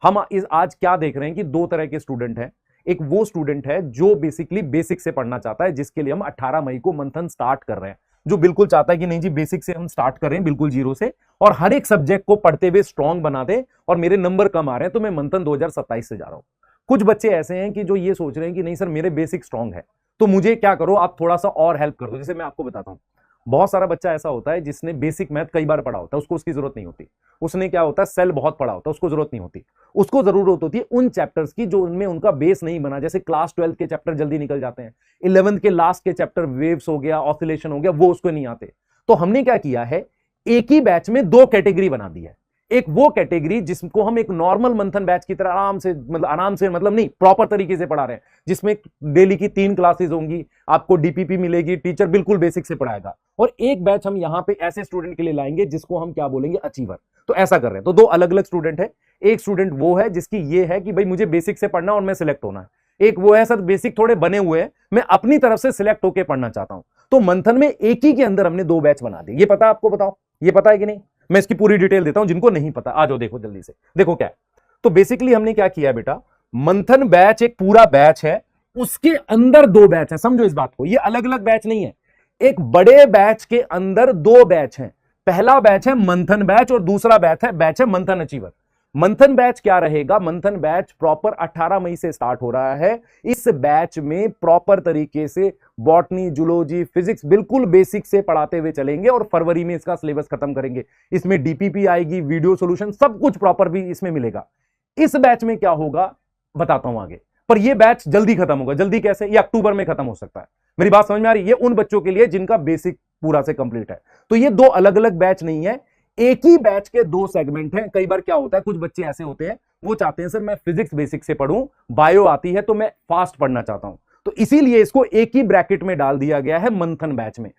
हम इस आज क्या देख रहे हैं कि दो तरह के स्टूडेंट हैं। एक वो स्टूडेंट है जो बेसिकली बेसिक से पढ़ना चाहता है, जिसके लिए हम 18 मई को मंथन स्टार्ट कर रहे हैं, जो बिल्कुल चाहता है कि नहीं जी बेसिक से हम स्टार्ट करें बिल्कुल जीरो से, और हर एक सब्जेक्ट को पढ़ते हुए स्ट्रांग बना दे, और मेरे नंबर कम आ रहे हैं तो मैं मंथन 2027 से जा रहा हूं। कुछ बच्चे ऐसे हैं कि जो ये सोच रहे हैं कि नहीं सर मेरे बेसिक स्ट्रांग है, तो मुझे क्या करो आप थोड़ा सा और हेल्प कर दो। जैसे मैं आपको बताता हूं, बहुत सारा बच्चा ऐसा होता है जिसने बेसिक मैथ कई बार पढ़ा होता है, उसको उसकी जरूरत नहीं होती। उसने क्या होता है सेल बहुत पढ़ा होता है, उसको जरूरत नहीं होती। उसको जरूरत होती है उन चैप्टर्स की जो उनमें उनका बेस नहीं बना। जैसे क्लास 12 के चैप्टर जल्दी निकल जाते हैं, 11th के लास्ट के चैप्टर वेव्स हो गया, ऑसिलेशन हो गया, वो उसको नहीं आते। तो हमने क्या किया है, एक ही बैच में दो कैटेगरी बना दी है। एक वो कैटेगरी जिसको हम एक नॉर्मल मंथन बैच की तरह आराम से मतलब नहीं प्रॉपर तरीके से पढ़ा रहे हैं, जिसमें डेली की 3 क्लासेस होंगी, आपको डीपीपी मिलेगी, टीचर बिल्कुल बेसिक से पढ़ाएगा। और एक बैच हम यहां पे ऐसे स्टूडेंट के लिए लाएंगे जिसको हम क्या बोलेंगे अचीवर। तो ऐसा कर रहे हैं। तो दो अलग अलग स्टूडेंट है। एक स्टूडेंट वो है जिसकी ये है कि भाई मुझे बेसिक से पढ़ना और मैं सिलेक्ट होना है। एक वो है सर बेसिक थोड़े बने हुए हैं, मैं अपनी तरफ से सिलेक्ट होकर पढ़ना चाहता हूं। तो मंथन में एक ही के अंदर हमने दो बैच बना दिए। ये पता आपको, बताओ ये पता है कि नहीं? मैं इसकी पूरी डिटेल देता हूं, जिनको नहीं पता आ जाओ, देखो जल्दी से देखो क्या है। तो बेसिकली हमने क्या किया बेटा, मंथन बैच एक पूरा बैच है, उसके अंदर दो बैच है। समझो इस बात को, ये अलग अलग बैच नहीं है। एक बड़े बैच के अंदर दो बैच हैं। पहला बैच है मंथन बैच और दूसरा बैच है मंथन अचीवर। मंथन बैच क्या रहेगा, मंथन बैच प्रॉपर 18 मई से स्टार्ट हो रहा है। इस बैच में प्रॉपर तरीके से बॉटनी, जूलॉजी, फिजिक्स बिल्कुल बेसिक से पढ़ाते हुए चलेंगे और फरवरी में इसका सिलेबस खत्म करेंगे। इसमें डीपीपी आएगी, वीडियो सॉल्यूशन सब कुछ प्रॉपर भी इसमें मिलेगा। इस बैच में क्या होगा बताता हूं आगे, पर यह बैच जल्दी खत्म होगा। जल्दी कैसे? ये अक्टूबर में खत्म हो सकता है। मेरी बात समझ में आ रही है? ये उन बच्चों के लिए जिनका बेसिक पूरा से कंप्लीट है। तो ये दो अलग अलग बैच नहीं है, एक ही बैच के दो सेगमेंट हैं। कई बार क्या होता है, कुछ बच्चे ऐसे होते हैं वो चाहते हैं सर मैं फिजिक्स बेसिक से पढ़ूं, बायो आती है तो मैं फास्ट पढ़ना चाहता हूं, तो इसीलिए इसको एक ही ब्रैकेट में डाल दिया गया है मंथन बैच में।